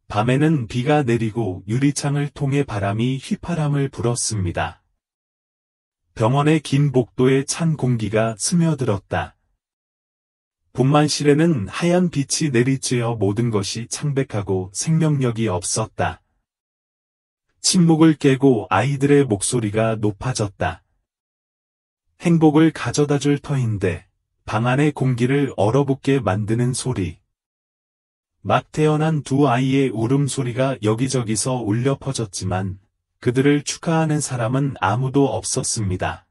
밤에는 비가 내리고 유리창을 통해 바람이 휘파람을 불었습니다. 병원의 긴 복도에 찬 공기가 스며들었다. 분만실에는 하얀 빛이 내리쬐어 모든 것이 창백하고 생명력이 없었다. 침묵을 깨고 아이들의 목소리가 높아졌다. 행복을 가져다줄 터인데 방 안의 공기를 얼어붙게 만드는 소리. 막 태어난 두 아이의 울음소리가 여기저기서 울려 퍼졌지만 그들을 축하하는 사람은 아무도 없었습니다.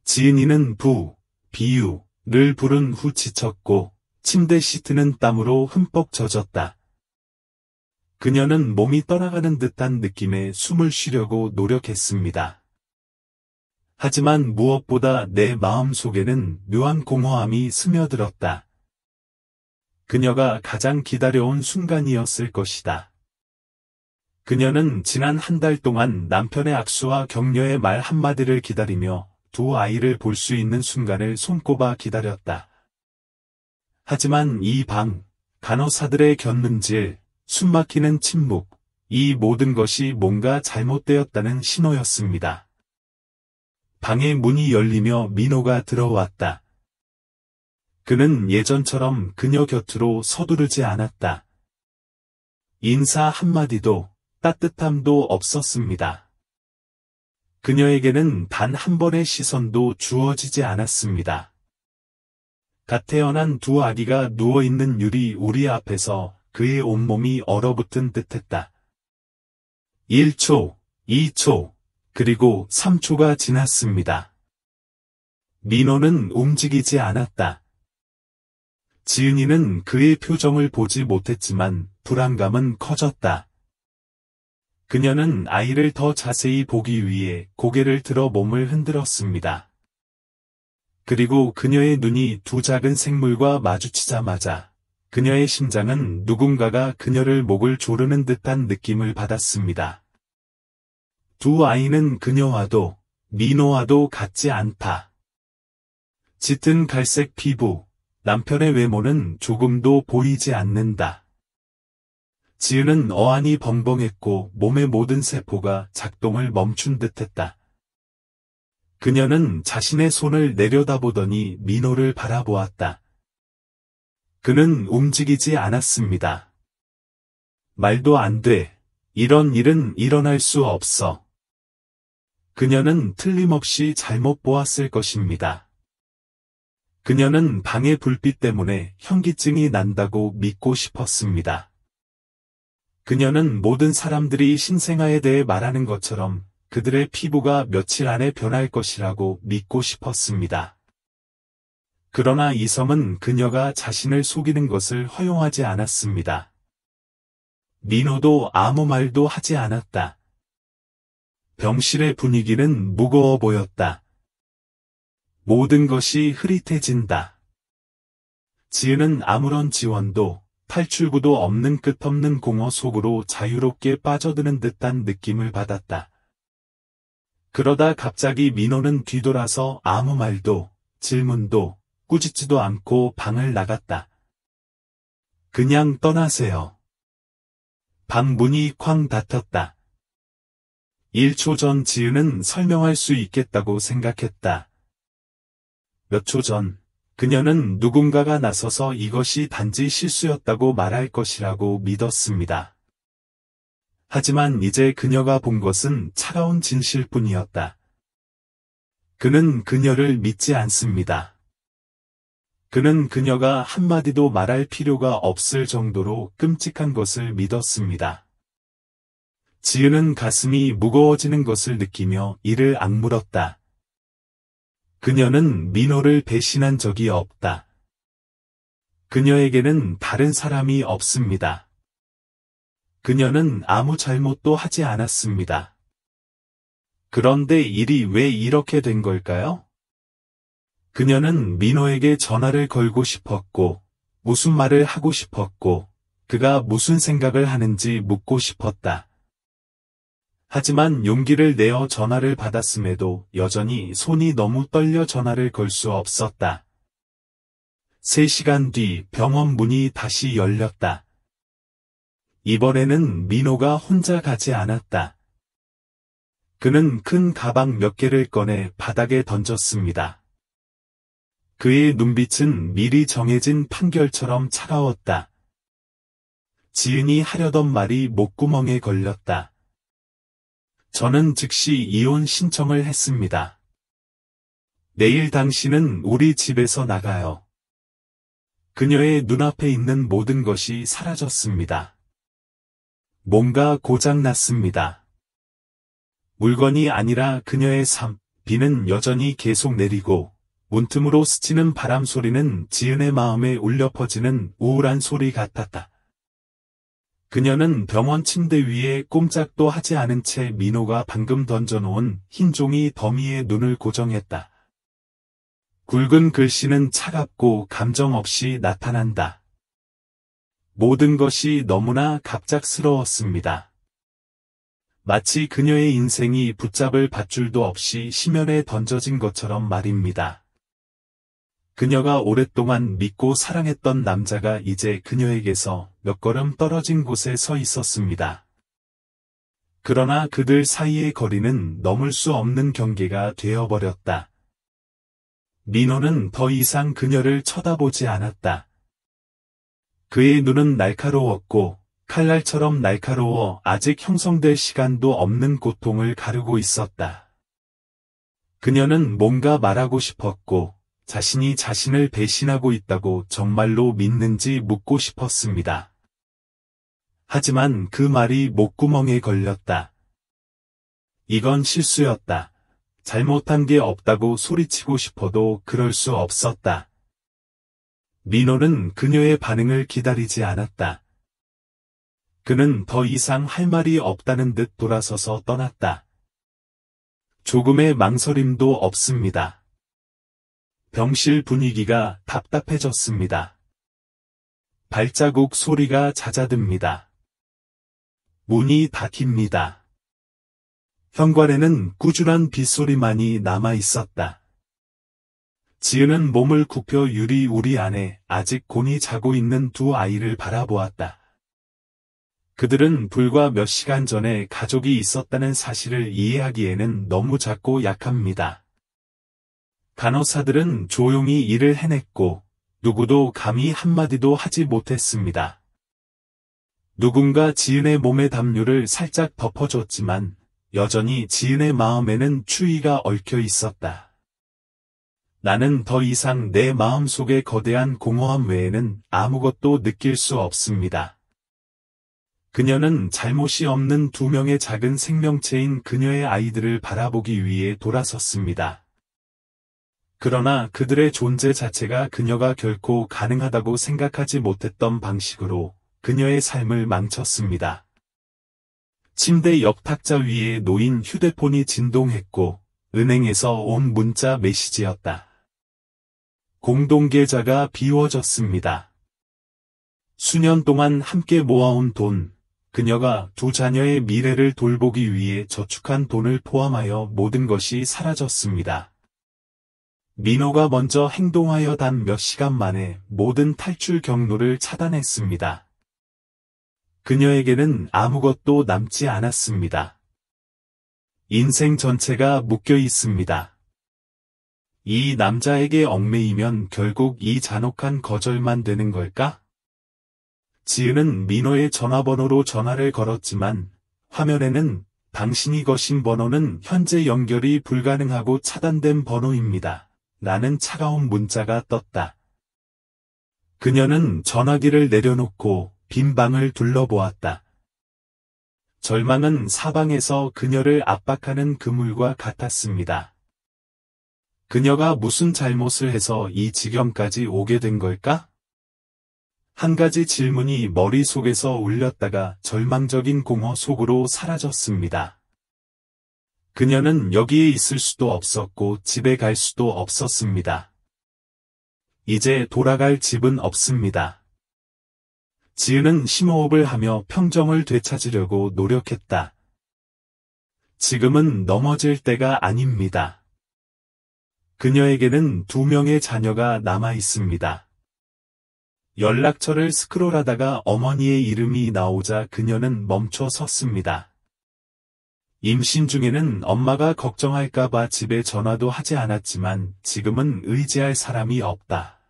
지은이는 비유를 부른 후 지쳤고 침대 시트는 땀으로 흠뻑 젖었다. 그녀는 몸이 떠나가는 듯한 느낌에 숨을 쉬려고 노력했습니다. 하지만 무엇보다 내 마음속에는 묘한 공허함이 스며들었다. 그녀가 가장 기다려온 순간이었을 것이다. 그녀는 지난 한 달 동안 남편의 악수와 격려의 말 한마디를 기다리며 두 아이를 볼 수 있는 순간을 손꼽아 기다렸다. 하지만 이 방, 간호사들의 곁눈질, 숨막히는 침묵, 이 모든 것이 뭔가 잘못되었다는 신호였습니다. 방의 문이 열리며 민호가 들어왔다. 그는 예전처럼 그녀 곁으로 서두르지 않았다. 인사 한마디도 따뜻함도 없었습니다. 그녀에게는 단 한 번의 시선도 주어지지 않았습니다. 갓 태어난 두 아기가 누워있는 우리 앞에서 그의 온몸이 얼어붙은 듯했다. 1초, 2초, 그리고 3초가 지났습니다. 민호는 움직이지 않았다. 지은이는 그의 표정을 보지 못했지만 불안감은 커졌다. 그녀는 아이를 더 자세히 보기 위해 고개를 들어 몸을 흔들었습니다. 그리고 그녀의 눈이 두 작은 생물과 마주치자마자 그녀의 심장은 누군가가 그녀를 목을 조르는 듯한 느낌을 받았습니다. 두 아이는 그녀와도 민호와도 같지 않다. 짙은 갈색 피부, 남편의 외모는 조금도 보이지 않는다. 지은은 어안이 벙벙했고 몸의 모든 세포가 작동을 멈춘 듯했다. 그녀는 자신의 손을 내려다보더니 민호를 바라보았다. 그는 움직이지 않았습니다. 말도 안 돼. 이런 일은 일어날 수 없어. 그녀는 틀림없이 잘못 보았을 것입니다. 그녀는 방의 불빛 때문에 현기증이 난다고 믿고 싶었습니다. 그녀는 모든 사람들이 신생아에 대해 말하는 것처럼 그들의 피부가 며칠 안에 변할 것이라고 믿고 싶었습니다. 그러나 이성은 그녀가 자신을 속이는 것을 허용하지 않았습니다. 민호도 아무 말도 하지 않았다. 병실의 분위기는 무거워 보였다. 모든 것이 흐릿해진다. 지은은 아무런 지원도 탈출구도 없는 끝없는 공허 속으로 자유롭게 빠져드는 듯한 느낌을 받았다. 그러다 갑자기 민호는 뒤돌아서 아무 말도, 질문도, 꾸짖지도 않고 방을 나갔다. 그냥 떠나세요. 방 문이 쾅 닫혔다. 1초 전 지은은 설명할 수 있겠다고 생각했다. 몇 초 전, 그녀는 누군가가 나서서 이것이 단지 실수였다고 말할 것이라고 믿었습니다. 하지만 이제 그녀가 본 것은 차가운 진실뿐이었다. 그는 그녀를 믿지 않습니다. 그는 그녀가 한마디도 말할 필요가 없을 정도로 끔찍한 것을 믿었습니다. 지은은 가슴이 무거워지는 것을 느끼며 이를 악물었다. 그녀는 민호를 배신한 적이 없다. 그녀에게는 다른 사람이 없습니다. 그녀는 아무 잘못도 하지 않았습니다. 그런데 일이 왜 이렇게 된 걸까요? 그녀는 민호에게 전화를 걸고 싶었고, 무슨 말을 하고 싶었고, 그가 무슨 생각을 하는지 묻고 싶었다. 하지만 용기를 내어 전화를 받았음에도 여전히 손이 너무 떨려 전화를 걸 수 없었다. 3시간 뒤 병원 문이 다시 열렸다. 이번에는 민호가 혼자 가지 않았다. 그는 큰 가방 몇 개를 꺼내 바닥에 던졌습니다. 그의 눈빛은 미리 정해진 판결처럼 차가웠다. 지은이 하려던 말이 목구멍에 걸렸다. 저는 즉시 이혼 신청을 했습니다. 내일 당신은 우리 집에서 나가요. 그녀의 눈앞에 있는 모든 것이 사라졌습니다. 뭔가 고장났습니다. 물건이 아니라 그녀의 삶, 비는 여전히 계속 내리고 문틈으로 스치는 바람 소리는 지은의 마음에 울려 퍼지는 우울한 소리 같았다. 그녀는 병원 침대 위에 꼼짝도 하지 않은 채 민호가 방금 던져놓은 흰 종이 더미에 눈을 고정했다. 굵은 글씨는 차갑고 감정 없이 나타난다. 모든 것이 너무나 갑작스러웠습니다. 마치 그녀의 인생이 붙잡을 밧줄도 없이 심연에 던져진 것처럼 말입니다. 그녀가 오랫동안 믿고 사랑했던 남자가 이제 그녀에게서 몇 걸음 떨어진 곳에 서 있었습니다. 그러나 그들 사이의 거리는 넘을 수 없는 경계가 되어버렸다. 민호는 더 이상 그녀를 쳐다보지 않았다. 그의 눈은 날카로웠고 칼날처럼 날카로워 아직 형성될 시간도 없는 고통을 가르고 있었다. 그녀는 뭔가 말하고 싶었고 자신이 자신을 배신하고 있다고 정말로 믿는지 묻고 싶었습니다. 하지만 그 말이 목구멍에 걸렸다. 이건 실수였다. 잘못한 게 없다고 소리치고 싶어도 그럴 수 없었다. 민호는 그녀의 반응을 기다리지 않았다. 그는 더 이상 할 말이 없다는 듯 돌아서서 떠났다. 조금의 망설임도 없습니다. 병실 분위기가 답답해졌습니다. 발자국 소리가 잦아듭니다. 문이 닫힙니다. 현관에는 꾸준한 빗소리만이 남아 있었다. 지은은 몸을 굽혀 유리 우리 안에 아직 곤히 자고 있는 두 아이를 바라보았다. 그들은 불과 몇 시간 전에 가족이 있었다는 사실을 이해하기에는 너무 작고 약합니다. 간호사들은 조용히 일을 해냈고 누구도 감히 한마디도 하지 못했습니다. 누군가 지은의 몸의 담요를 살짝 덮어줬지만 여전히 지은의 마음에는 추위가 얽혀 있었다. 나는 더 이상 내 마음속의 거대한 공허함 외에는 아무것도 느낄 수 없습니다. 그녀는 잘못이 없는 두 명의 작은 생명체인 그녀의 아이들을 바라보기 위해 돌아섰습니다. 그러나 그들의 존재 자체가 그녀가 결코 가능하다고 생각하지 못했던 방식으로 그녀의 삶을 망쳤습니다. 침대 옆 탁자 위에 놓인 휴대폰이 진동했고 은행에서 온 문자 메시지였다. 공동계좌가 비워졌습니다. 수년 동안 함께 모아온 돈, 그녀가 두 자녀의 미래를 돌보기 위해 저축한 돈을 포함하여 모든 것이 사라졌습니다. 민호가 먼저 행동하여 단 몇 시간 만에 모든 탈출 경로를 차단했습니다. 그녀에게는 아무것도 남지 않았습니다. 인생 전체가 묶여 있습니다. 이 남자에게 얽매이면 결국 이 잔혹한 거절만 되는 걸까? 지은은 민호의 전화번호로 전화를 걸었지만 화면에는 당신이 거신 번호는 현재 연결이 불가능하고 차단된 번호입니다. 라는 차가운 문자가 떴다. 그녀는 전화기를 내려놓고 빈 방을 둘러보았다. 절망은 사방에서 그녀를 압박하는 그물과 같았습니다. 그녀가 무슨 잘못을 해서 이 지경까지 오게 된 걸까? 한 가지 질문이 머릿속에서 울렸다가 절망적인 공허 속으로 사라졌습니다. 그녀는 여기에 있을 수도 없었고 집에 갈 수도 없었습니다. 이제 돌아갈 집은 없습니다. 지은은 심호흡을 하며 평정을 되찾으려고 노력했다. 지금은 넘어질 때가 아닙니다. 그녀에게는 두 명의 자녀가 남아 있습니다. 연락처를 스크롤하다가 어머니의 이름이 나오자 그녀는 멈춰 섰습니다. 임신 중에는 엄마가 걱정할까봐 집에 전화도 하지 않았지만 지금은 의지할 사람이 없다.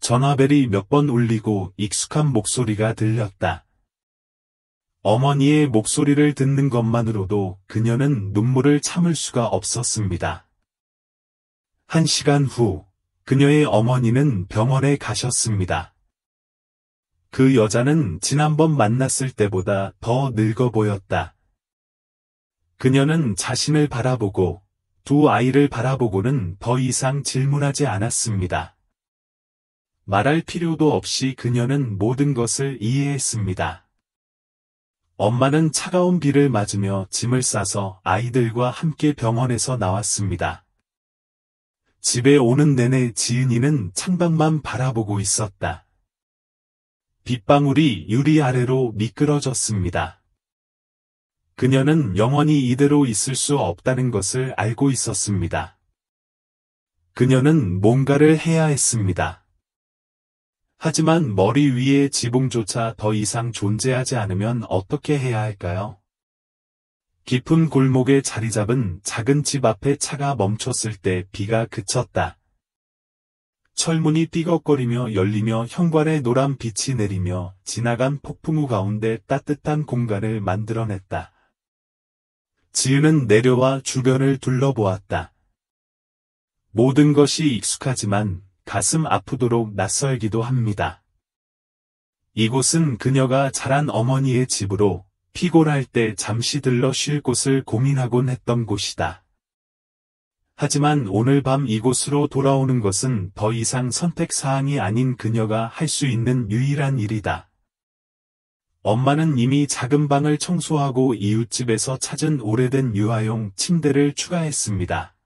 전화벨이 몇 번 울리고 익숙한 목소리가 들렸다. 어머니의 목소리를 듣는 것만으로도 그녀는 눈물을 참을 수가 없었습니다. 1시간 후, 그녀의 어머니는 병원에 가셨습니다. 그 여자는 지난번 만났을 때보다 더 늙어 보였다. 그녀는 자신을 바라보고 두 아이를 바라보고는 더 이상 질문하지 않았습니다. 말할 필요도 없이 그녀는 모든 것을 이해했습니다. 엄마는 차가운 비를 맞으며 짐을 싸서 아이들과 함께 병원에서 나왔습니다. 집에 오는 내내 지은이는 창밖만 바라보고 있었다. 빗방울이 유리 아래로 미끄러졌습니다. 그녀는 영원히 이대로 있을 수 없다는 것을 알고 있었습니다. 그녀는 뭔가를 해야 했습니다. 하지만 머리 위에 지붕조차 더 이상 존재하지 않으면 어떻게 해야 할까요? 깊은 골목에 자리 잡은 작은 집 앞에 차가 멈췄을 때 비가 그쳤다. 철문이 삐걱거리며 열리며 현관에 노란 빛이 내리며 지나간 폭풍우 가운데 따뜻한 공간을 만들어냈다. 지은은 내려와 주변을 둘러보았다. 모든 것이 익숙하지만 가슴 아프도록 낯설기도 합니다. 이곳은 그녀가 자란 어머니의 집으로 피곤할 때 잠시 들러 쉴 곳을 고민하곤 했던 곳이다. 하지만 오늘 밤 이곳으로 돌아오는 것은 더 이상 선택사항이 아닌 그녀가 할 수 있는 유일한 일이다. 엄마는 이미 작은 방을 청소하고 이웃집에서 찾은 오래된 유아용 침대를 추가했습니다.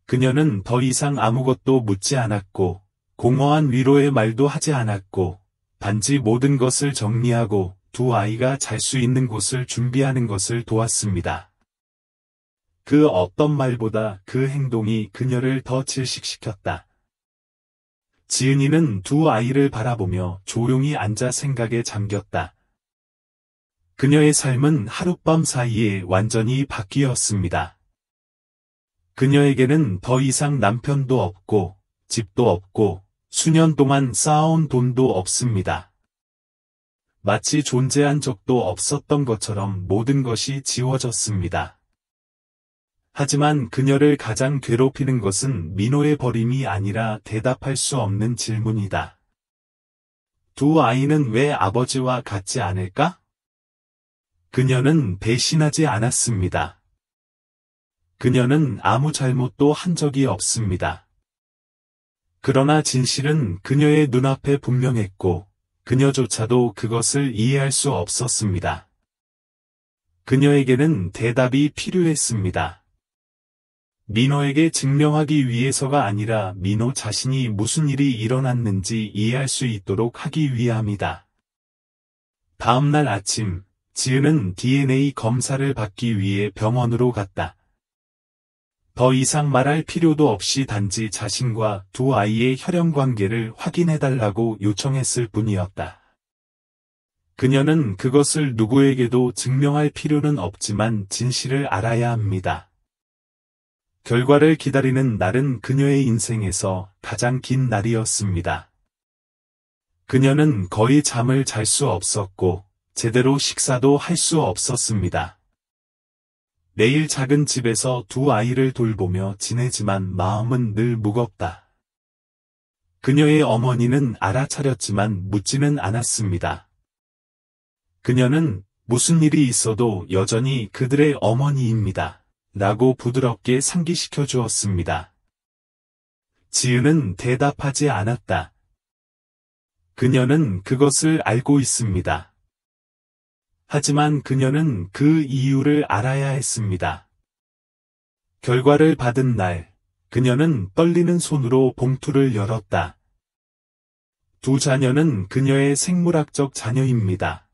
그녀는 더 이상 아무것도 묻지 않았고, 공허한 위로의 말도 하지 않았고, 단지 모든 것을 정리하고 두 아이가 잘 수 있는 곳을 준비하는 것을 도왔습니다. 그 어떤 말보다 그 행동이 그녀를 더 질식시켰다. 지은이는 두 아이를 바라보며 조용히 앉아 생각에 잠겼다. 그녀의 삶은 하룻밤 사이에 완전히 바뀌었습니다. 그녀에게는 더 이상 남편도 없고, 집도 없고, 수년 동안 쌓아온 돈도 없습니다. 마치 존재한 적도 없었던 것처럼 모든 것이 지워졌습니다. 하지만 그녀를 가장 괴롭히는 것은 민호의 버림이 아니라 대답할 수 없는 질문이다. 두 아이는 왜 아버지와 같지 않을까? 그녀는 배신하지 않았습니다. 그녀는 아무 잘못도 한 적이 없습니다. 그러나 진실은 그녀의 눈앞에 분명했고, 그녀조차도 그것을 이해할 수 없었습니다. 그녀에게는 대답이 필요했습니다. 민호에게 증명하기 위해서가 아니라 민호 자신이 무슨 일이 일어났는지 이해할 수 있도록 하기 위함이다. 다음 날 아침, 지은은 DNA 검사를 받기 위해 병원으로 갔다. 더 이상 말할 필요도 없이 단지 자신과 두 아이의 혈연 관계를 확인해달라고 요청했을 뿐이었다. 그녀는 그것을 누구에게도 증명할 필요는 없지만 진실을 알아야 합니다. 결과를 기다리는 날은 그녀의 인생에서 가장 긴 날이었습니다. 그녀는 거의 잠을 잘 수 없었고, 제대로 식사도 할 수 없었습니다. 매일 작은 집에서 두 아이를 돌보며 지내지만 마음은 늘 무겁다. 그녀의 어머니는 알아차렸지만 묻지는 않았습니다. 그녀는 무슨 일이 있어도 여전히 그들의 어머니입니다. 라고 부드럽게 상기시켜 주었습니다. 지은은 대답하지 않았다. 그녀는 그것을 알고 있습니다. 하지만 그녀는 그 이유를 알아야 했습니다. 결과를 받은 날, 그녀는 떨리는 손으로 봉투를 열었다. 두 자녀는 그녀의 생물학적 자녀입니다.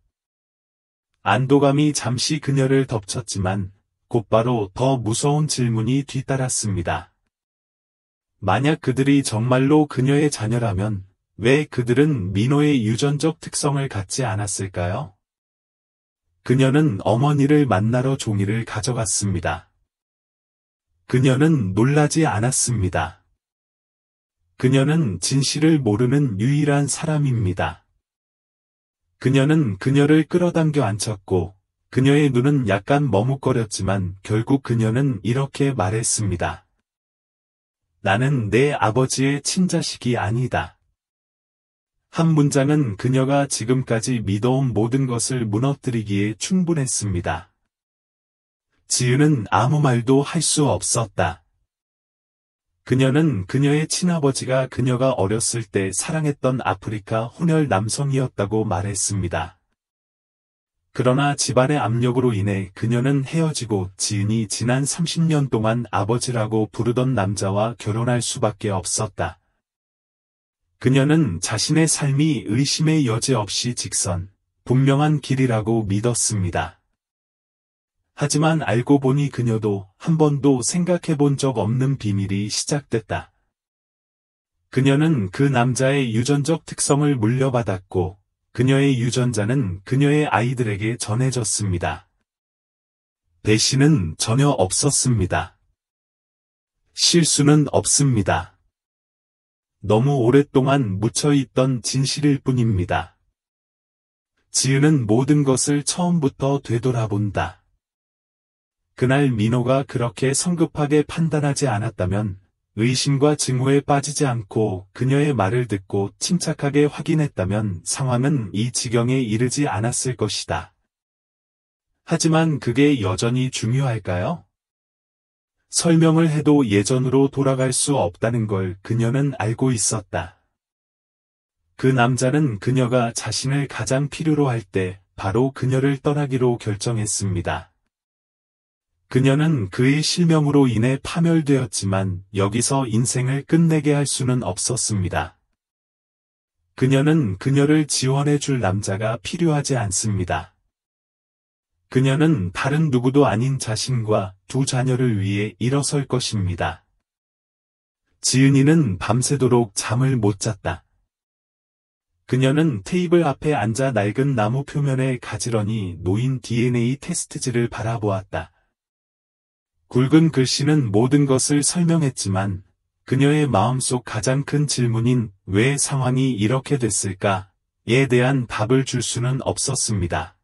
안도감이 잠시 그녀를 덮쳤지만 곧바로 더 무서운 질문이 뒤따랐습니다. 만약 그들이 정말로 그녀의 자녀라면 왜 그들은 민호의 유전적 특성을 갖지 않았을까요? 그녀는 어머니를 만나러 종이를 가져갔습니다. 그녀는 놀라지 않았습니다. 그녀는 진실을 모르는 유일한 사람입니다. 그녀는 그녀를 끌어당겨 앉혔고 그녀의 눈은 약간 머뭇거렸지만 결국 그녀는 이렇게 말했습니다. 나는 내 아버지의 친자식이 아니다. 한 문장은 그녀가 지금까지 믿어온 모든 것을 무너뜨리기에 충분했습니다. 지은은 아무 말도 할 수 없었다. 그녀는 그녀의 친아버지가 그녀가 어렸을 때 사랑했던 아프리카 혼혈 남성이었다고 말했습니다. 그러나 집안의 압력으로 인해 그녀는 헤어지고 지은이 지난 30년 동안 아버지라고 부르던 남자와 결혼할 수밖에 없었다. 그녀는 자신의 삶이 의심의 여지 없이 직선, 분명한 길이라고 믿었습니다. 하지만 알고 보니 그녀도 한 번도 생각해 본 적 없는 비밀이 시작됐다. 그녀는 그 남자의 유전적 특성을 물려받았고, 그녀의 유전자는 그녀의 아이들에게 전해졌습니다. 배신은 전혀 없었습니다. 실수는 없습니다. 너무 오랫동안 묻혀있던 진실일 뿐입니다. 지은은 모든 것을 처음부터 되돌아본다. 그날 민호가 그렇게 성급하게 판단하지 않았다면 의심과 증오에 빠지지 않고 그녀의 말을 듣고 침착하게 확인했다면 상황은 이 지경에 이르지 않았을 것이다. 하지만 그게 여전히 중요할까요? 설명을 해도 예전으로 돌아갈 수 없다는 걸 그녀는 알고 있었다. 그 남자는 그녀가 자신을 가장 필요로 할 때 바로 그녀를 떠나기로 결정했습니다. 그녀는 그의 실명으로 인해 파멸되었지만 여기서 인생을 끝내게 할 수는 없었습니다. 그녀는 그녀를 지원해 줄 남자가 필요하지 않습니다. 그녀는 다른 누구도 아닌 자신과 두 자녀를 위해 일어설 것입니다. 지은이는 밤새도록 잠을 못 잤다. 그녀는 테이블 앞에 앉아 낡은 나무 표면에 가지런히 놓인 DNA 테스트지를 바라보았다. 굵은 글씨는 모든 것을 설명했지만 그녀의 마음속 가장 큰 질문인 왜 상황이 이렇게 됐을까에 대한 답을 줄 수는 없었습니다.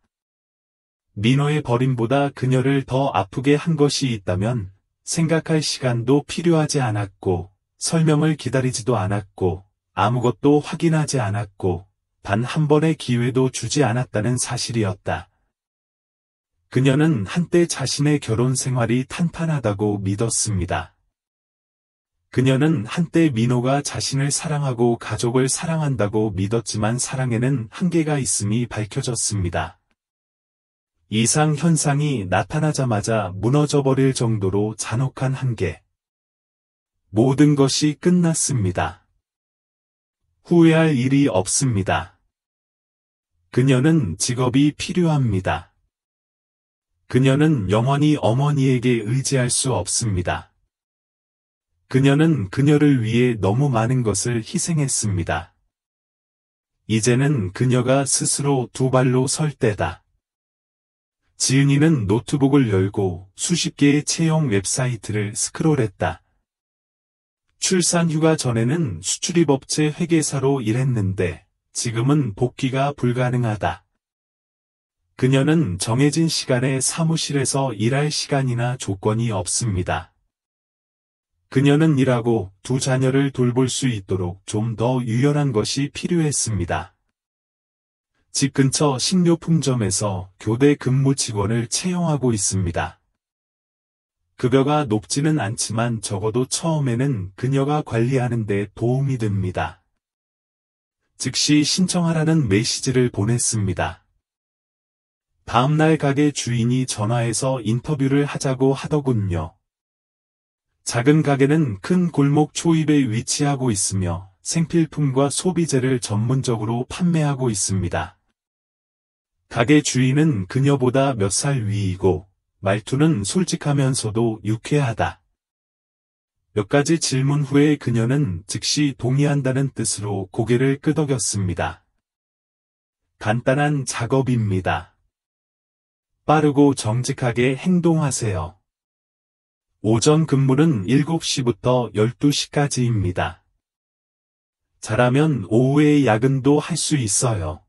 민호의 버림보다 그녀를 더 아프게 한 것이 있다면 생각할 시간도 필요하지 않았고 설명을 기다리지도 않았고 아무것도 확인하지 않았고 단 한 번의 기회도 주지 않았다는 사실이었다. 그녀는 한때 자신의 결혼 생활이 탄탄하다고 믿었습니다. 그녀는 한때 민호가 자신을 사랑하고 가족을 사랑한다고 믿었지만 사랑에는 한계가 있음이 밝혀졌습니다. 이상 현상이 나타나자마자 무너져버릴 정도로 잔혹한 한계. 모든 것이 끝났습니다. 후회할 일이 없습니다. 그녀는 직업이 필요합니다. 그녀는 영원히 어머니에게 의지할 수 없습니다. 그녀는 그녀를 위해 너무 많은 것을 희생했습니다. 이제는 그녀가 스스로 두 발로 설 때다. 지은이는 노트북을 열고 수십 개의 채용 웹사이트를 스크롤했다. 출산 휴가 전에는 수출입업체 회계사로 일했는데 지금은 복귀가 불가능하다. 그녀는 정해진 시간에 사무실에서 일할 시간이나 조건이 없습니다. 그녀는 일하고 두 자녀를 돌볼 수 있도록 좀 더 유연한 것이 필요했습니다. 집 근처 식료품점에서 교대 근무 직원을 채용하고 있습니다. 급여가 높지는 않지만 적어도 처음에는 그녀가 관리하는 데 도움이 됩니다. 즉시 신청하라는 메시지를 보냈습니다. 다음날 가게 주인이 전화해서 인터뷰를 하자고 하더군요. 작은 가게는 큰 골목 초입에 위치하고 있으며 생필품과 소비재를 전문적으로 판매하고 있습니다. 가게 주인은 그녀보다 몇 살 위이고 말투는 솔직하면서도 유쾌하다. 몇 가지 질문 후에 그녀는 즉시 동의한다는 뜻으로 고개를 끄덕였습니다. 간단한 작업입니다. 빠르고 정직하게 행동하세요. 오전 근무는 7시부터 12시까지입니다. 잘하면 오후에 야근도 할 수 있어요.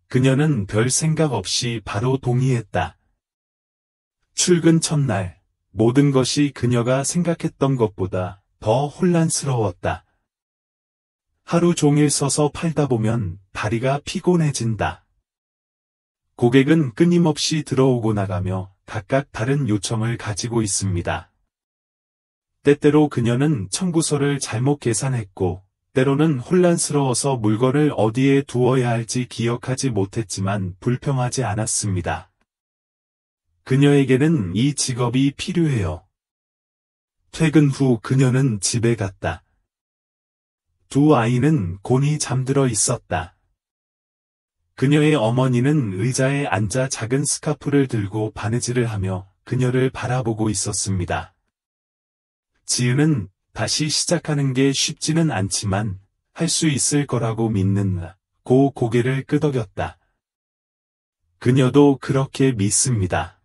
그녀는 별 생각 없이 바로 동의했다. 출근 첫날, 모든 것이 그녀가 생각했던 것보다 더 혼란스러웠다. 하루 종일 서서 팔다 보면 다리가 피곤해진다. 고객은 끊임없이 들어오고 나가며 각각 다른 요청을 가지고 있습니다. 때때로 그녀는 청구서를 잘못 계산했고, 때로는 혼란스러워서 물건을 어디에 두어야 할지 기억하지 못했지만 불평하지 않았습니다. 그녀에게는 이 직업이 필요해요. 퇴근 후 그녀는 집에 갔다. 두 아이는 곤히 잠들어 있었다. 그녀의 어머니는 의자에 앉아 작은 스카프를 들고 바느질을 하며 그녀를 바라보고 있었습니다. 지은은 다시 시작하는 게 쉽지는 않지만 할 수 있을 거라고 믿는다고 고개를 끄덕였다. 그녀도 그렇게 믿습니다.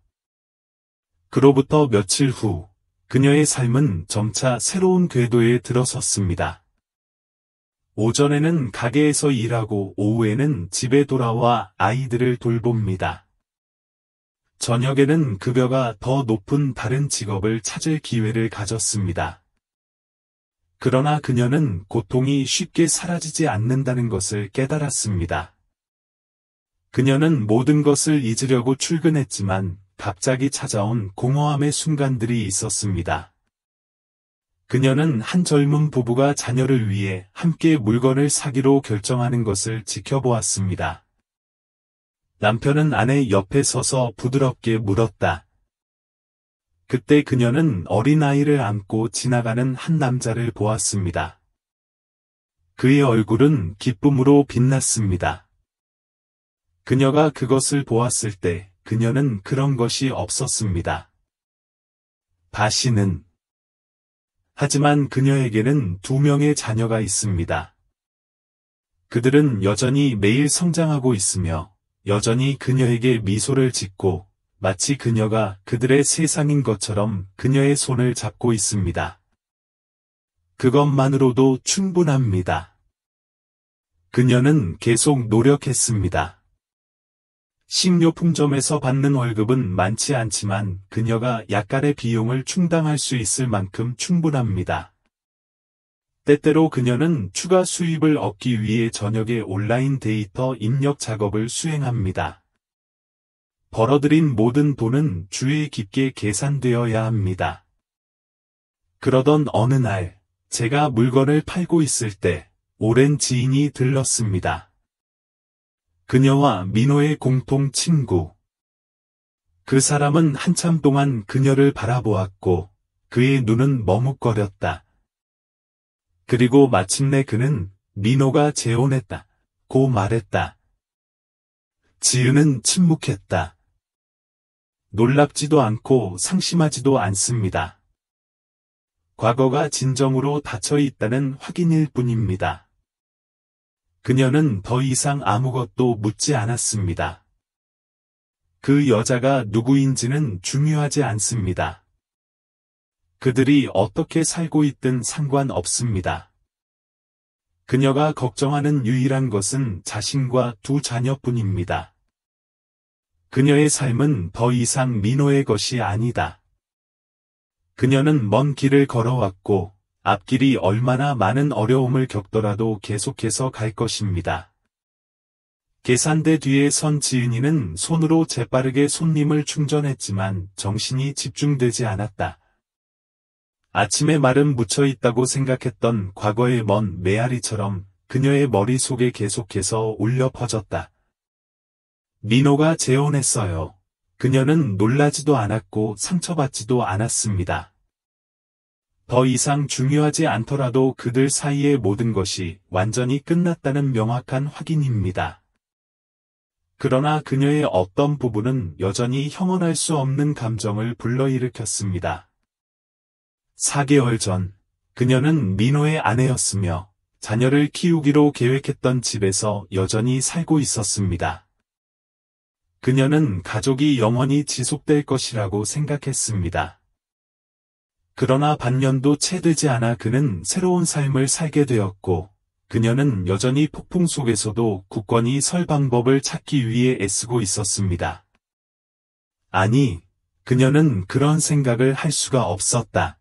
그로부터 며칠 후, 그녀의 삶은 점차 새로운 궤도에 들어섰습니다. 오전에는 가게에서 일하고 오후에는 집에 돌아와 아이들을 돌봅니다. 저녁에는 급여가 더 높은 다른 직업을 찾을 기회를 가졌습니다. 그러나 그녀는 고통이 쉽게 사라지지 않는다는 것을 깨달았습니다. 그녀는 모든 것을 잊으려고 출근했지만 갑자기 찾아온 공허함의 순간들이 있었습니다. 그녀는 한 젊은 부부가 자녀를 위해 함께 물건을 사기로 결정하는 것을 지켜보았습니다. 남편은 아내 옆에 서서 부드럽게 물었다. 그때 그녀는 어린아이를 안고 지나가는 한 남자를 보았습니다. 그의 얼굴은 기쁨으로 빛났습니다. 그녀가 그것을 보았을 때 그녀는 그런 것이 없었습니다. 다시는. 하지만 그녀에게는 2명의 자녀가 있습니다. 그들은 여전히 매일 성장하고 있으며 여전히 그녀에게 미소를 짓고 마치 그녀가 그들의 세상인 것처럼 그녀의 손을 잡고 있습니다. 그것만으로도 충분합니다. 그녀는 계속 노력했습니다. 식료품점에서 받는 월급은 많지 않지만 그녀가 약간의 비용을 충당할 수 있을 만큼 충분합니다. 때때로 그녀는 추가 수입을 얻기 위해 저녁에 온라인 데이터 입력 작업을 수행합니다. 벌어들인 모든 돈은 주에 깊게 계산되어야 합니다. 그러던 어느 날, 제가 물건을 팔고 있을 때 오랜 지인이 들렀습니다. 그녀와 민호의 공통 친구. 그 사람은 한참 동안 그녀를 바라보았고 그의 눈은 머뭇거렸다. 그리고 마침내 그는 민호가 재혼했다고 말했다. 지은은 침묵했다. 놀랍지도 않고 상심하지도 않습니다. 과거가 진정으로 닫혀 있다는 확인일 뿐입니다. 그녀는 더 이상 아무것도 묻지 않았습니다. 그 여자가 누구인지는 중요하지 않습니다. 그들이 어떻게 살고 있든 상관없습니다. 그녀가 걱정하는 유일한 것은 자신과 2 자녀뿐입니다. 그녀의 삶은 더 이상 민호의 것이 아니다. 그녀는 먼 길을 걸어왔고 앞길이 얼마나 많은 어려움을 겪더라도 계속해서 갈 것입니다. 계산대 뒤에 선 지은이는 손으로 재빠르게 손님을 충전했지만 정신이 집중되지 않았다. 아침에 말은 묻혀있다고 생각했던 과거의 먼 메아리처럼 그녀의 머릿속에 계속해서 울려 퍼졌다. 민호가 재혼했어요. 그녀는 놀라지도 않았고 상처받지도 않았습니다. 더 이상 중요하지 않더라도 그들 사이의 모든 것이 완전히 끝났다는 명확한 확인입니다. 그러나 그녀의 어떤 부분은 여전히 형언할 수 없는 감정을 불러일으켰습니다. 4개월 전, 그녀는 민호의 아내였으며 자녀를 키우기로 계획했던 집에서 여전히 살고 있었습니다. 그녀는 가족이 영원히 지속될 것이라고 생각했습니다. 그러나 반년도 채 되지 않아 그는 새로운 삶을 살게 되었고, 그녀는 여전히 폭풍 속에서도 굳건히 설 방법을 찾기 위해 애쓰고 있었습니다. 아니, 그녀는 그런 생각을 할 수가 없었다.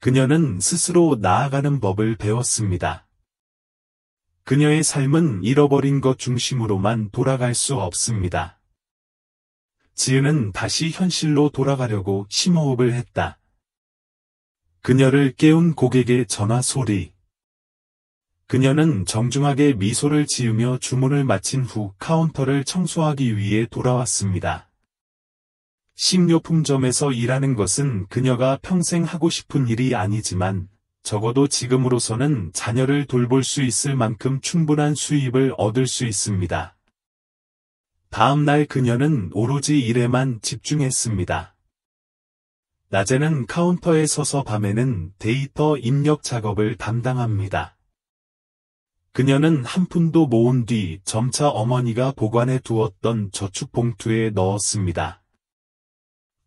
그녀는 스스로 나아가는 법을 배웠습니다. 그녀의 삶은 잃어버린 것 중심으로만 돌아갈 수 없습니다. 지은은 다시 현실로 돌아가려고 심호흡을 했다. 그녀를 깨운 고객의 전화 소리. 그녀는 정중하게 미소를 지으며 주문을 마친 후 카운터를 청소하기 위해 돌아왔습니다. 식료품점에서 일하는 것은 그녀가 평생 하고 싶은 일이 아니지만 적어도 지금으로서는 자녀를 돌볼 수 있을 만큼 충분한 수입을 얻을 수 있습니다. 다음 날 그녀는 오로지 일에만 집중했습니다. 낮에는 카운터에 서서 밤에는 데이터 입력 작업을 담당합니다. 그녀는 한 푼도 모은 뒤 점차 어머니가 보관해 두었던 저축 봉투에 넣었습니다.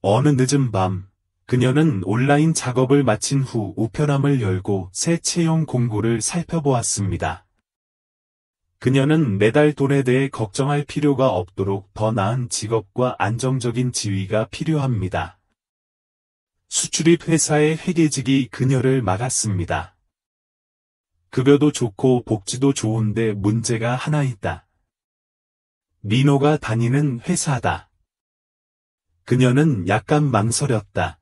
어느 늦은 밤, 그녀는 온라인 작업을 마친 후 우편함을 열고 새 채용 공고를 살펴보았습니다. 그녀는 매달 돈에 대해 걱정할 필요가 없도록 더 나은 직업과 안정적인 지위가 필요합니다. 수출입 회사의 회계직이 그녀를 막았습니다. 급여도 좋고 복지도 좋은데 문제가 하나 있다. 민호가 다니는 회사다. 그녀는 약간 망설였다.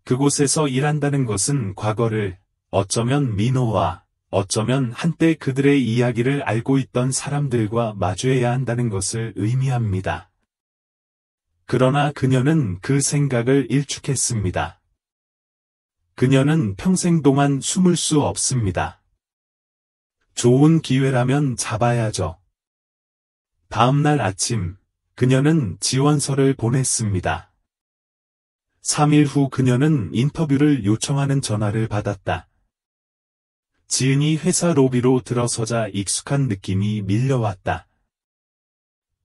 그곳에서 일한다는 것은 과거를, 어쩌면 민호와, 어쩌면 한때 그들의 이야기를 알고 있던 사람들과 마주해야 한다는 것을 의미합니다. 그러나 그녀는 그 생각을 일축했습니다. 그녀는 평생 동안 숨을 수 없습니다. 좋은 기회라면 잡아야죠. 다음 날 아침, 그녀는 지원서를 보냈습니다. 3일 후 그녀는 인터뷰를 요청하는 전화를 받았다. 지은이 회사 로비로 들어서자 익숙한 느낌이 밀려왔다.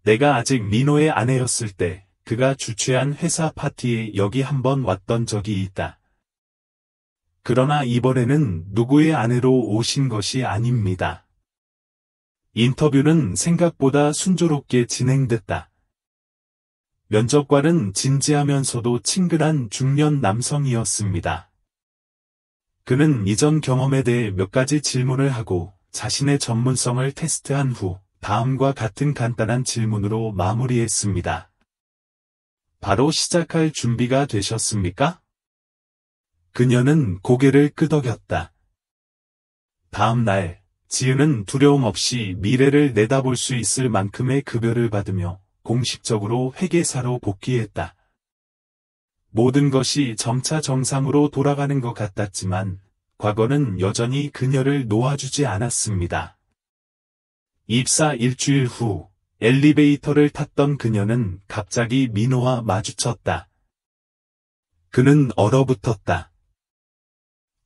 내가 아직 민호의 아내였을 때 그가 주최한 회사 파티에 여기 한번 왔던 적이 있다. 그러나 이번에는 누구의 아내로 오신 것이 아닙니다. 인터뷰는 생각보다 순조롭게 진행됐다. 면접관은 진지하면서도 친근한 중년 남성이었습니다. 그는 이전 경험에 대해 몇 가지 질문을 하고 자신의 전문성을 테스트한 후 다음과 같은 간단한 질문으로 마무리했습니다. 바로 시작할 준비가 되셨습니까? 그녀는 고개를 끄덕였다. 다음 날, 지은은 두려움 없이 미래를 내다볼 수 있을 만큼의 급여를 받으며 공식적으로 회계사로 복귀했다. 모든 것이 점차 정상으로 돌아가는 것 같았지만 과거는 여전히 그녀를 놓아주지 않았습니다. 입사 일주일 후 엘리베이터를 탔던 그녀는 갑자기 민호와 마주쳤다. 그는 얼어붙었다.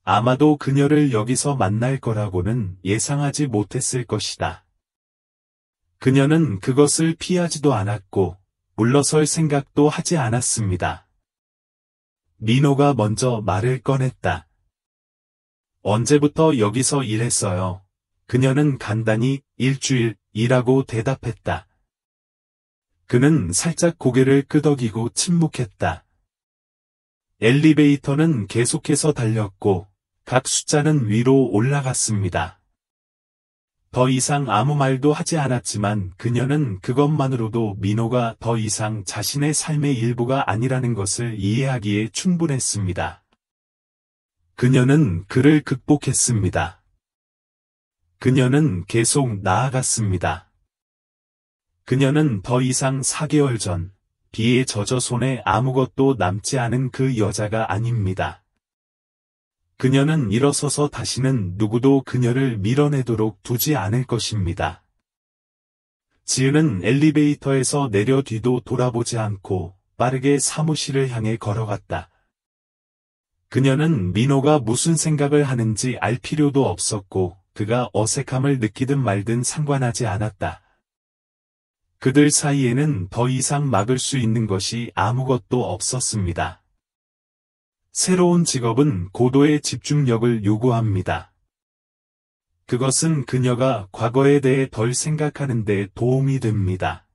아마도 그녀를 여기서 만날 거라고는 예상하지 못했을 것이다. 그녀는 그것을 피하지도 않았고 물러설 생각도 하지 않았습니다. 민호가 먼저 말을 꺼냈다. 언제부터 여기서 일했어요? 그녀는 간단히 일주일이라고 대답했다. 그는 살짝 고개를 끄덕이고 침묵했다. 엘리베이터는 계속해서 달렸고 각 숫자는 위로 올라갔습니다. 더 이상 아무 말도 하지 않았지만 그녀는 그것만으로도 민호가 더 이상 자신의 삶의 일부가 아니라는 것을 이해하기에 충분했습니다. 그녀는 그를 극복했습니다. 그녀는 계속 나아갔습니다. 그녀는 더 이상 4개월 전, 비에 젖어 손에 아무것도 남지 않은 그 여자가 아닙니다. 그녀는 일어서서 다시는 누구도 그녀를 밀어내도록 두지 않을 것입니다. 지은은 엘리베이터에서 내려 뒤도 돌아보지 않고 빠르게 사무실을 향해 걸어갔다. 그녀는 민호가 무슨 생각을 하는지 알 필요도 없었고 그가 어색함을 느끼든 말든 상관하지 않았다. 그들 사이에는 더 이상 막을 수 있는 것이 아무것도 없었습니다. 새로운 직업은 고도의 집중력을 요구합니다. 그것은 그녀가 과거에 대해 덜 생각하는 데 도움이 됩니다.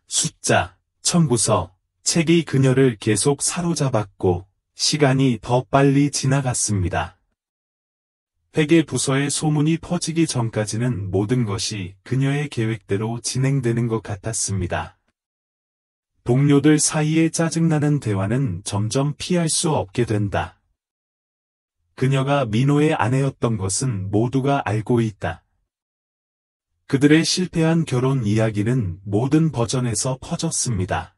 숫자, 청구서, 책이 그녀를 계속 사로잡았고 시간이 더 빨리 지나갔습니다. 회계 부서의 소문이 퍼지기 전까지는 모든 것이 그녀의 계획대로 진행되는 것 같았습니다. 동료들 사이에 짜증나는 대화는 점점 피할 수 없게 된다. 그녀가 민호의 아내였던 것은 모두가 알고 있다. 그들의 실패한 결혼 이야기는 모든 버전에서 퍼졌습니다.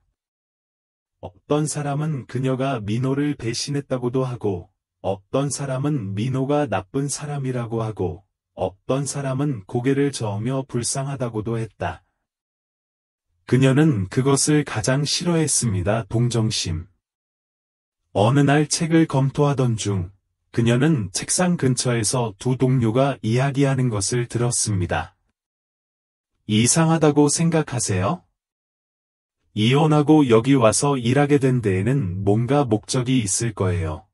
어떤 사람은 그녀가 민호를 배신했다고도 하고, 어떤 사람은 민호가 나쁜 사람이라고 하고, 어떤 사람은 고개를 저으며 불쌍하다고도 했다. 그녀는 그것을 가장 싫어했습니다. 동정심. 어느 날 책을 검토하던 중, 그녀는 책상 근처에서 두 동료가 이야기하는 것을 들었습니다. 이상하다고 생각하세요? 이혼하고 여기 와서 일하게 된 데에는 뭔가 목적이 있을 거예요.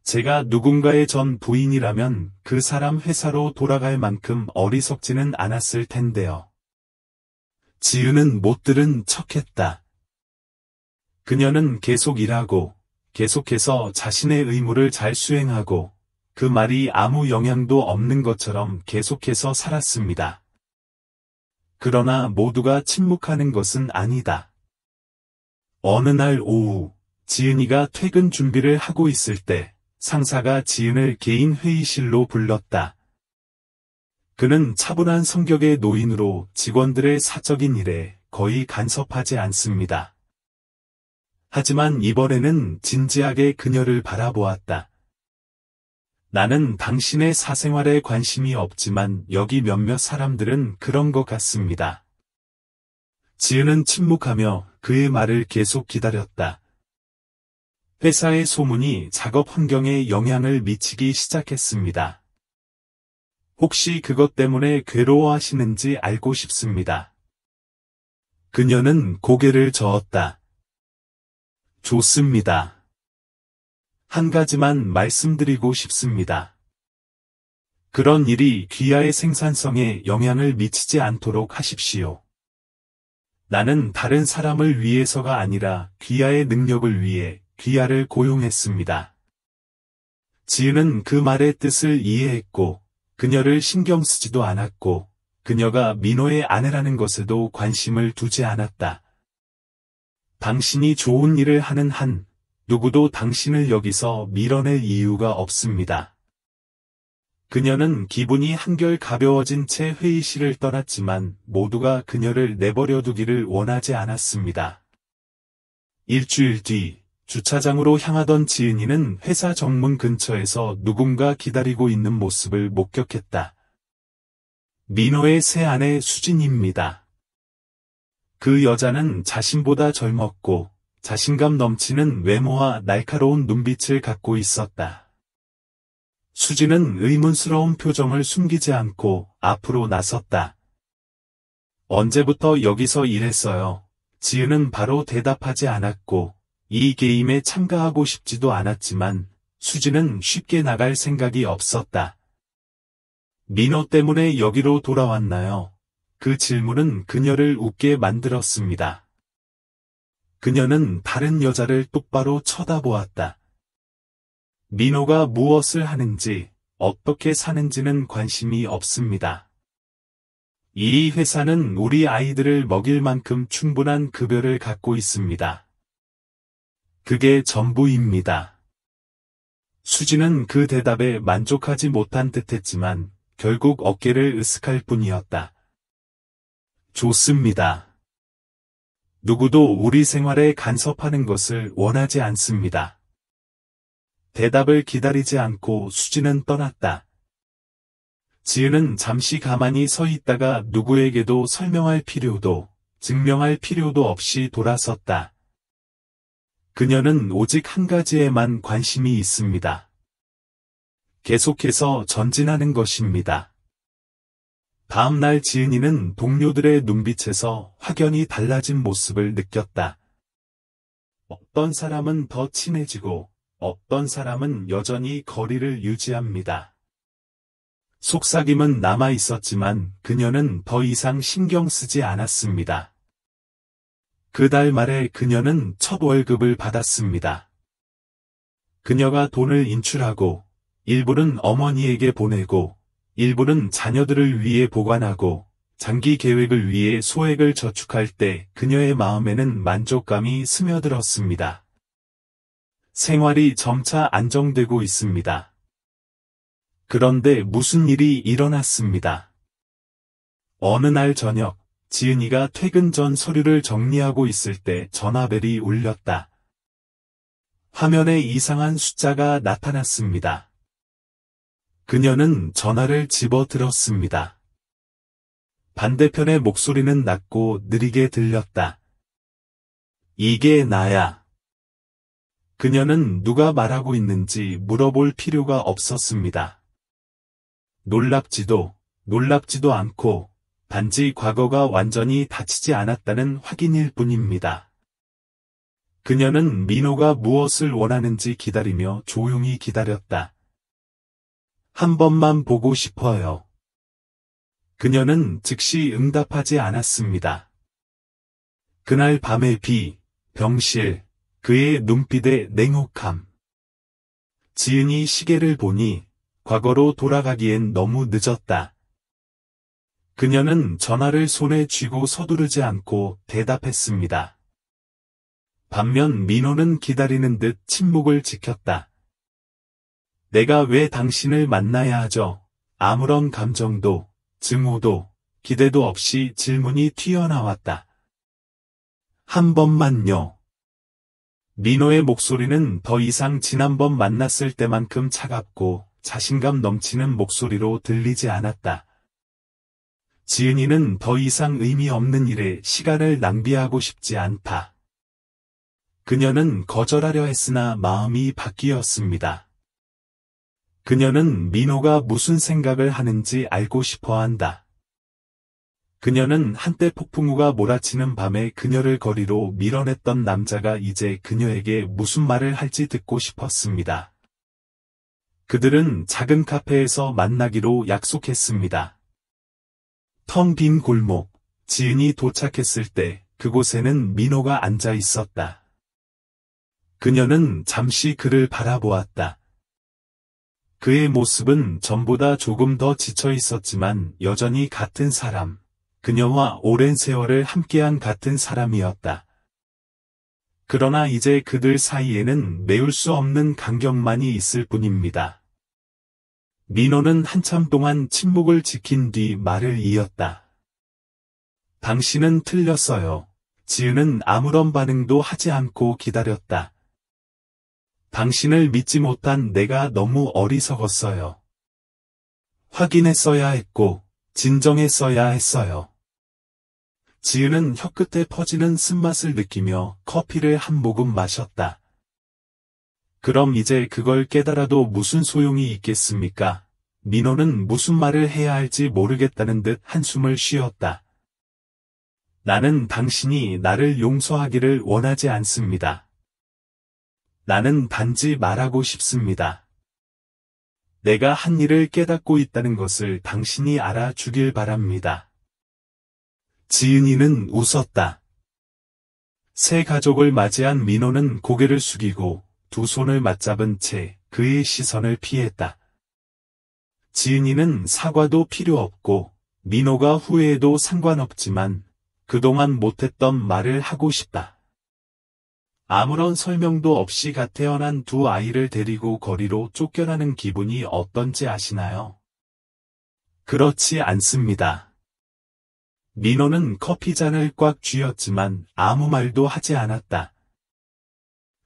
제가 누군가의 전 부인이라면 그 사람 회사로 돌아갈 만큼 어리석지는 않았을 텐데요. 지은은 못 들은 척했다. 그녀는 계속 일하고, 계속해서 자신의 의무를 잘 수행하고, 그 말이 아무 영향도 없는 것처럼 계속해서 살았습니다. 그러나 모두가 침묵하는 것은 아니다. 어느 날 오후, 지은이가 퇴근 준비를 하고 있을 때, 상사가 지은을 개인 회의실로 불렀다. 그는 차분한 성격의 노인으로 직원들의 사적인 일에 거의 간섭하지 않습니다. 하지만 이번에는 진지하게 그녀를 바라보았다. 나는 당신의 사생활에 관심이 없지만 여기 몇몇 사람들은 그런 것 같습니다. 지은은 침묵하며 그의 말을 계속 기다렸다. 회사의 소문이 작업 환경에 영향을 미치기 시작했습니다. 혹시 그것 때문에 괴로워하시는지 알고 싶습니다. 그녀는 고개를 저었다. 좋습니다. 한 가지만 말씀드리고 싶습니다. 그런 일이 귀하의 생산성에 영향을 미치지 않도록 하십시오. 나는 다른 사람을 위해서가 아니라 귀하의 능력을 위해 귀하를 고용했습니다. 지은은 그 말의 뜻을 이해했고, 그녀를 신경 쓰지도 않았고, 그녀가 민호의 아내라는 것에도 관심을 두지 않았다. 당신이 좋은 일을 하는 한, 누구도 당신을 여기서 밀어낼 이유가 없습니다. 그녀는 기분이 한결 가벼워진 채 회의실을 떠났지만 모두가 그녀를 내버려 두기를 원하지 않았습니다. 일주일 뒤, 주차장으로 향하던 지은이는 회사 정문 근처에서 누군가 기다리고 있는 모습을 목격했다. 민호의 새 아내 수진입니다. 그 여자는 자신보다 젊었고 자신감 넘치는 외모와 날카로운 눈빛을 갖고 있었다. 수진은 의문스러운 표정을 숨기지 않고 앞으로 나섰다. 언제부터 여기서 일했어요? 지은은 바로 대답하지 않았고 이 게임에 참가하고 싶지도 않았지만 수진은 쉽게 나갈 생각이 없었다. 민호 때문에 여기로 돌아왔나요? 그 질문은 그녀를 웃게 만들었습니다. 그녀는 다른 여자를 똑바로 쳐다보았다. 민호가 무엇을 하는지, 어떻게 사는지는 관심이 없습니다. 이 회사는 우리 아이들을 먹일 만큼 충분한 급여를 갖고 있습니다. 그게 전부입니다. 수진은 그 대답에 만족하지 못한 듯했지만 결국 어깨를 으쓱할 뿐이었다. 좋습니다. 누구도 우리 생활에 간섭하는 것을 원하지 않습니다. 대답을 기다리지 않고 수진은 떠났다. 지은은 잠시 가만히 서 있다가 누구에게도 설명할 필요도, 증명할 필요도 없이 돌아섰다. 그녀는 오직 한 가지에만 관심이 있습니다. 계속해서 전진하는 것입니다. 다음 날 지은이는 동료들의 눈빛에서 확연히 달라진 모습을 느꼈다. 어떤 사람은 더 친해지고 어떤 사람은 여전히 거리를 유지합니다. 속삭임은 남아 있었지만 그녀는 더 이상 신경 쓰지 않았습니다. 그달 말에 그녀는 첫 월급을 받았습니다. 그녀가 돈을 인출하고 일부는 어머니에게 보내고 일부는 자녀들을 위해 보관하고 장기 계획을 위해 소액을 저축할 때 그녀의 마음에는 만족감이 스며들었습니다. 생활이 점차 안정되고 있습니다. 그런데 무슨 일이 일어났습니다. 어느 날 저녁, 지은이가 퇴근 전 서류를 정리하고 있을 때 전화벨이 울렸다. 화면에 이상한 숫자가 나타났습니다. 그녀는 전화를 집어들었습니다. 반대편의 목소리는 낮고 느리게 들렸다. 이게 나야. 그녀는 누가 말하고 있는지 물어볼 필요가 없었습니다. 놀랍지도 않고 단지 과거가 완전히 닫히지 않았다는 확인일 뿐입니다. 그녀는 민호가 무엇을 원하는지 기다리며 조용히 기다렸다. 한 번만 보고 싶어요. 그녀는 즉시 응답하지 않았습니다. 그날 밤의 비, 병실, 그의 눈빛의 냉혹함. 지은이 시계를 보니 과거로 돌아가기엔 너무 늦었다. 그녀는 전화를 손에 쥐고 서두르지 않고 대답했습니다. 반면 민호는 기다리는 듯 침묵을 지켰다. 내가 왜 당신을 만나야 하죠? 아무런 감정도, 증오도, 기대도 없이 질문이 튀어나왔다. 한 번만요. 민호의 목소리는 더 이상 지난번 만났을 때만큼 차갑고 자신감 넘치는 목소리로 들리지 않았다. 지은이는 더 이상 의미 없는 일에 시간을 낭비하고 싶지 않다. 그녀는 거절하려 했으나 마음이 바뀌었습니다. 그녀는 민호가 무슨 생각을 하는지 알고 싶어 한다. 그녀는 한때 폭풍우가 몰아치는 밤에 그녀를 거리로 밀어냈던 남자가 이제 그녀에게 무슨 말을 할지 듣고 싶었습니다. 그들은 작은 카페에서 만나기로 약속했습니다. 텅 빈 골목, 지은이 도착했을 때 그곳에는 민호가 앉아 있었다. 그녀는 잠시 그를 바라보았다. 그의 모습은 전보다 조금 더 지쳐 있었지만 여전히 같은 사람, 그녀와 오랜 세월을 함께한 같은 사람이었다. 그러나 이제 그들 사이에는 메울 수 없는 간격만이 있을 뿐입니다. 민호는 한참 동안 침묵을 지킨 뒤 말을 이었다. 당신은 틀렸어요. 지은은 아무런 반응도 하지 않고 기다렸다. 당신을 믿지 못한 내가 너무 어리석었어요. 확인했어야 했고, 진정했어야 했어요. 지은은 혀끝에 퍼지는 쓴맛을 느끼며 커피를 한 모금 마셨다. 그럼 이제 그걸 깨달아도 무슨 소용이 있겠습니까? 민호는 무슨 말을 해야 할지 모르겠다는 듯 한숨을 쉬었다. 나는 당신이 나를 용서하기를 원하지 않습니다. 나는 단지 말하고 싶습니다. 내가 한 일을 깨닫고 있다는 것을 당신이 알아주길 바랍니다. 지은이는 웃었다. 새 가족을 맞이한 민호는 고개를 숙이고 두 손을 맞잡은 채 그의 시선을 피했다. 지은이는 사과도 필요 없고 민호가 후회해도 상관없지만 그동안 못했던 말을 하고 싶다. 아무런 설명도 없이 갓 태어난 두 아이를 데리고 거리로 쫓겨나는 기분이 어떤지 아시나요? 그렇지 않습니다. 민호는 커피잔을 꽉 쥐었지만 아무 말도 하지 않았다.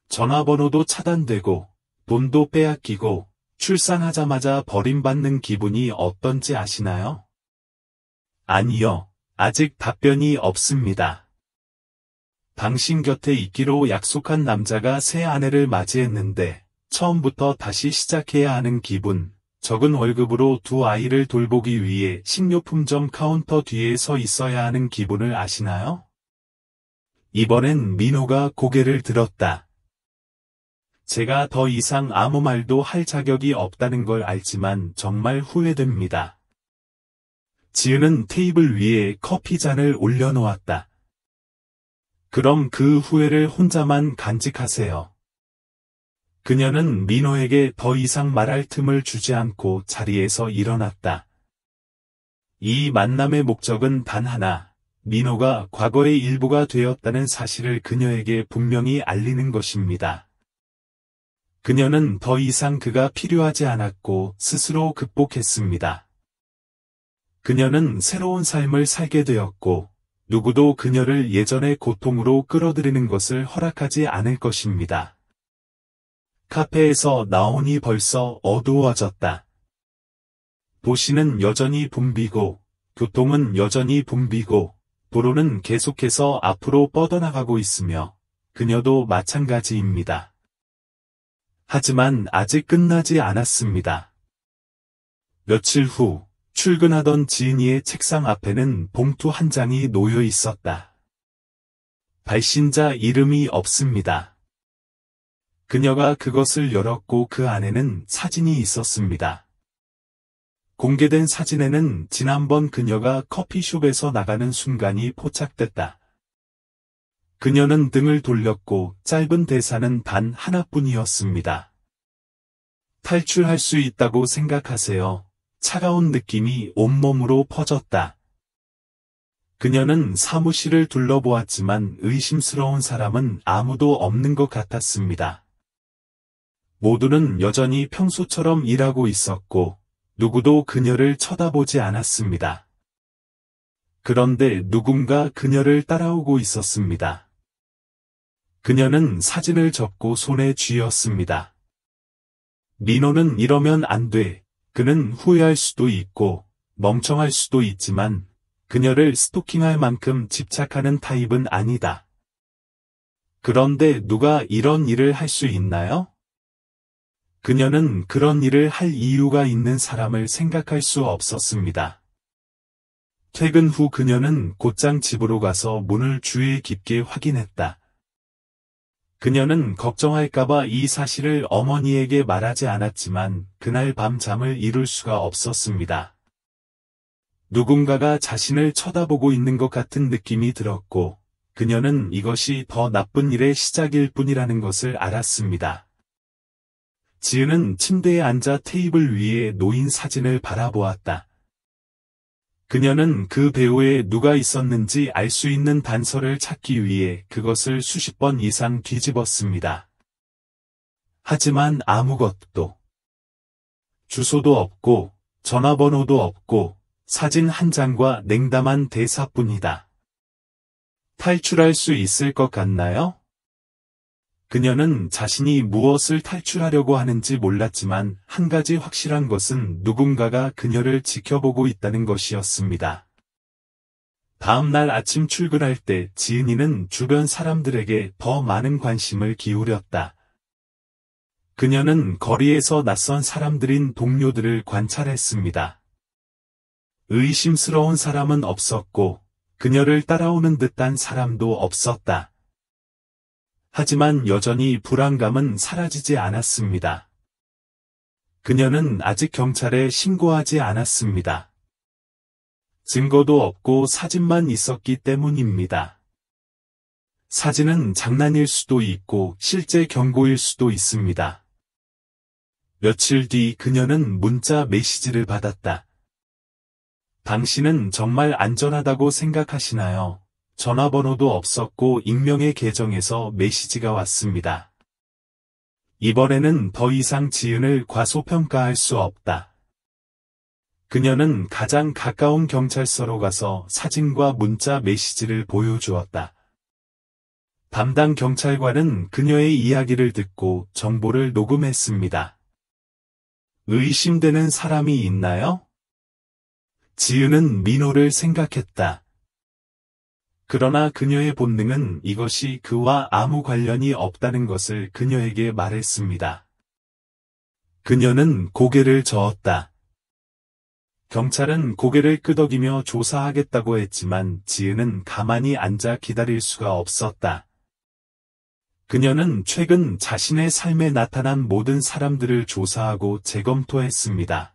전화번호도 차단되고 돈도 빼앗기고 출산하자마자 버림받는 기분이 어떤지 아시나요? 아니요, 아직 답변이 없습니다. 당신 곁에 있기로 약속한 남자가 새 아내를 맞이했는데 처음부터 다시 시작해야 하는 기분. 적은 월급으로 두 아이를 돌보기 위해 식료품점 카운터 뒤에 서 있어야 하는 기분을 아시나요? 이번엔 민호가 고개를 들었다. 제가 더 이상 아무 말도 할 자격이 없다는 걸 알지만 정말 후회됩니다. 지은은 테이블 위에 커피잔을 올려놓았다. 그럼 그 후회를 혼자만 간직하세요. 그녀는 민호에게 더 이상 말할 틈을 주지 않고 자리에서 일어났다. 이 만남의 목적은 단 하나, 민호가 과거의 일부가 되었다는 사실을 그녀에게 분명히 알리는 것입니다. 그녀는 더 이상 그가 필요하지 않았고 스스로 극복했습니다. 그녀는 새로운 삶을 살게 되었고, 누구도 그녀를 예전의 고통으로 끌어들이는 것을 허락하지 않을 것입니다. 카페에서 나오니 벌써 어두워졌다. 도시는 여전히 붐비고, 교통은 여전히 붐비고, 도로는 계속해서 앞으로 뻗어나가고 있으며, 그녀도 마찬가지입니다. 하지만 아직 끝나지 않았습니다. 며칠 후, 출근하던 지은이의 책상 앞에는 봉투 한 장이 놓여 있었다. 발신자 이름이 없습니다. 그녀가 그것을 열었고 그 안에는 사진이 있었습니다. 공개된 사진에는 지난번 그녀가 커피숍에서 나가는 순간이 포착됐다. 그녀는 등을 돌렸고 짧은 대사는 단 하나뿐이었습니다. 탈출할 수 있다고 생각하세요. 차가운 느낌이 온몸으로 퍼졌다. 그녀는 사무실을 둘러보았지만 의심스러운 사람은 아무도 없는 것 같았습니다. 모두는 여전히 평소처럼 일하고 있었고, 누구도 그녀를 쳐다보지 않았습니다. 그런데 누군가 그녀를 따라오고 있었습니다. 그녀는 사진을 접고 손에 쥐었습니다. 민호는 이러면 안 돼. 그는 후회할 수도 있고, 멍청할 수도 있지만, 그녀를 스토킹할 만큼 집착하는 타입은 아니다. 그런데 누가 이런 일을 할 수 있나요? 그녀는 그런 일을 할 이유가 있는 사람을 생각할 수 없었습니다. 퇴근 후 그녀는 곧장 집으로 가서 문을 주의 깊게 확인했다. 그녀는 걱정할까봐 이 사실을 어머니에게 말하지 않았지만 그날 밤 잠을 이룰 수가 없었습니다. 누군가가 자신을 쳐다보고 있는 것 같은 느낌이 들었고, 그녀는 이것이 더 나쁜 일의 시작일 뿐이라는 것을 알았습니다. 지은은 침대에 앉아 테이블 위에 놓인 사진을 바라보았다. 그녀는 그 배우에 누가 있었는지 알 수 있는 단서를 찾기 위해 그것을 수십 번 이상 뒤집었습니다. 하지만 아무것도. 주소도 없고, 전화번호도 없고, 사진 한 장과 냉담한 대사뿐이다. 탈출할 수 있을 것 같나요? 그녀는 자신이 무엇을 탈출하려고 하는지 몰랐지만 한 가지 확실한 것은 누군가가 그녀를 지켜보고 있다는 것이었습니다. 다음 날 아침 출근할 때 지은이는 주변 사람들에게 더 많은 관심을 기울였다. 그녀는 거리에서 낯선 사람들인 동료들을 관찰했습니다. 의심스러운 사람은 없었고 그녀를 따라오는 듯한 사람도 없었다. 하지만 여전히 불안감은 사라지지 않았습니다. 그녀는 아직 경찰에 신고하지 않았습니다. 증거도 없고 사진만 있었기 때문입니다. 사진은 장난일 수도 있고 실제 경고일 수도 있습니다. 며칠 뒤 그녀는 문자 메시지를 받았다. 당신은 정말 안전하다고 생각하시나요? 전화번호도 없었고 익명의 계정에서 메시지가 왔습니다. 이번에는 더 이상 지은을 과소평가할 수 없다. 그녀는 가장 가까운 경찰서로 가서 사진과 문자 메시지를 보여주었다. 담당 경찰관은 그녀의 이야기를 듣고 정보를 녹음했습니다. 의심되는 사람이 있나요? 지은은 민호를 생각했다. 그러나 그녀의 본능은 이것이 그와 아무 관련이 없다는 것을 그녀에게 말했습니다. 그녀는 고개를 저었다. 경찰은 고개를 끄덕이며 조사하겠다고 했지만 지은은 가만히 앉아 기다릴 수가 없었다. 그녀는 최근 자신의 삶에 나타난 모든 사람들을 조사하고 재검토했습니다.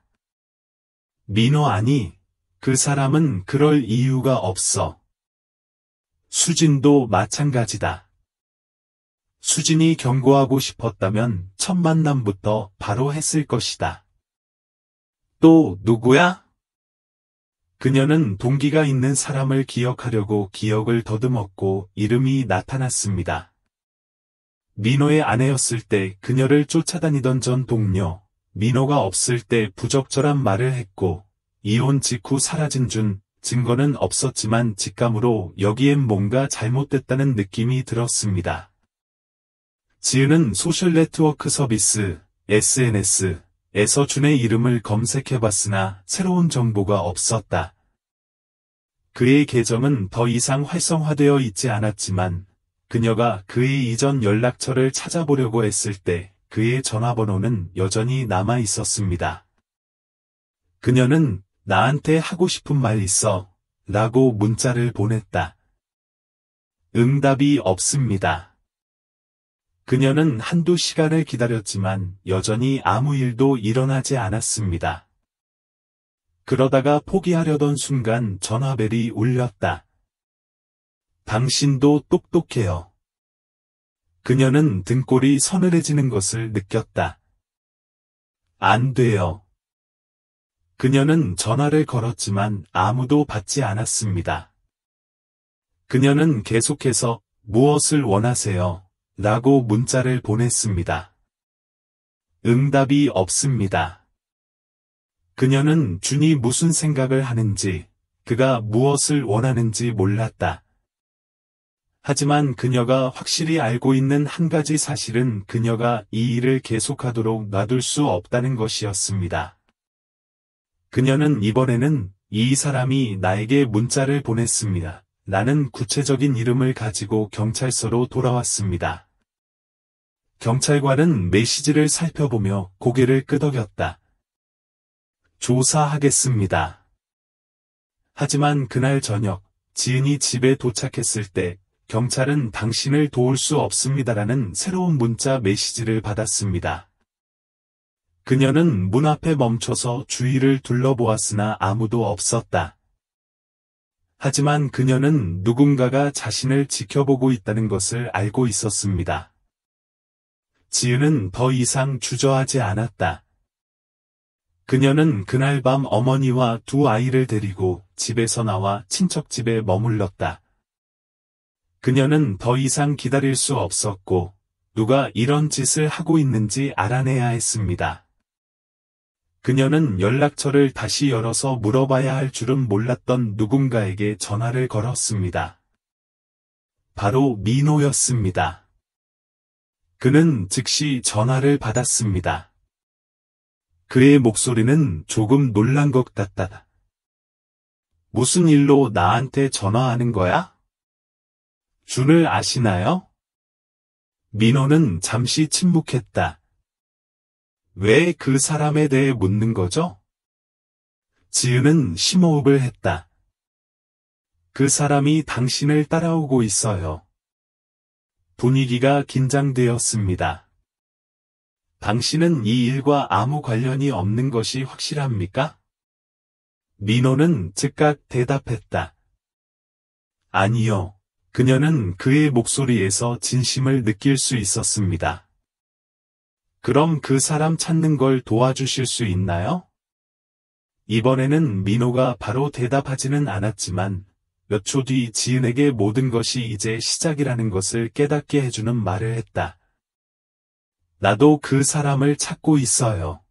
민호 아니, 그 사람은 그럴 이유가 없어. 수진도 마찬가지다. 수진이 경고하고 싶었다면 첫 만남부터 바로 했을 것이다. 또 누구야? 그녀는 동기가 있는 사람을 기억하려고 기억을 더듬었고 이름이 나타났습니다. 민호의 아내였을 때 그녀를 쫓아다니던 전 동료, 민호가 없을 때 부적절한 말을 했고, 이혼 직후 사라진 준, 증거는 없었지만 직감으로 여기엔 뭔가 잘못됐다는 느낌이 들었습니다. 지은은 소셜 네트워크 서비스, SNS에서 준의 이름을 검색해봤으나 새로운 정보가 없었다. 그의 계정은 더 이상 활성화되어 있지 않았지만, 그녀가 그의 이전 연락처를 찾아보려고 했을 때 그의 전화번호는 여전히 남아 있었습니다. 그녀는 나한테 하고 싶은 말 있어? 라고 문자를 보냈다. 응답이 없습니다. 그녀는 한두 시간을 기다렸지만 여전히 아무 일도 일어나지 않았습니다. 그러다가 포기하려던 순간 전화벨이 울렸다. 당신도 똑똑해요. 그녀는 등골이 서늘해지는 것을 느꼈다. 안 돼요. 그녀는 전화를 걸었지만 아무도 받지 않았습니다. 그녀는 계속해서 무엇을 원하세요? 라고 문자를 보냈습니다. 응답이 없습니다. 그녀는 준이 무슨 생각을 하는지, 그가 무엇을 원하는지 몰랐다. 하지만 그녀가 확실히 알고 있는 한 가지 사실은 그녀가 이 일을 계속하도록 놔둘 수 없다는 것이었습니다. 그녀는 이번에는 이 사람이 나에게 문자를 보냈습니다. 라는 구체적인 이름을 가지고 경찰서로 돌아왔습니다. 경찰관은 메시지를 살펴보며 고개를 끄덕였다. 조사하겠습니다. 하지만 그날 저녁, 지은이 집에 도착했을 때 경찰은 당신을 도울 수 없습니다라는 새로운 문자 메시지를 받았습니다. 그녀는 문 앞에 멈춰서 주위를 둘러보았으나 아무도 없었다. 하지만 그녀는 누군가가 자신을 지켜보고 있다는 것을 알고 있었습니다. 지은은 더 이상 주저하지 않았다. 그녀는 그날 밤 어머니와 두 아이를 데리고 집에서 나와 친척집에 머물렀다. 그녀는 더 이상 기다릴 수 없었고 누가 이런 짓을 하고 있는지 알아내야 했습니다. 그녀는 연락처를 다시 열어서 물어봐야 할 줄은 몰랐던 누군가에게 전화를 걸었습니다. 바로 민호였습니다. 그는 즉시 전화를 받았습니다. 그의 목소리는 조금 놀란 것 같다. 무슨 일로 나한테 전화하는 거야? 준을 아시나요? 민호는 잠시 침묵했다. 왜 그 사람에 대해 묻는 거죠? 지은은 심호흡을 했다. 그 사람이 당신을 따라오고 있어요. 분위기가 긴장되었습니다. 당신은 이 일과 아무 관련이 없는 것이 확실합니까? 민호는 즉각 대답했다. 아니요. 그녀는 그의 목소리에서 진심을 느낄 수 있었습니다. 그럼 그 사람 찾는 걸 도와주실 수 있나요? 이번에는 민호가 바로 대답하지는 않았지만 몇 초 뒤 지은에게 모든 것이 이제 시작이라는 것을 깨닫게 해주는 말을 했다. 나도 그 사람을 찾고 있어요.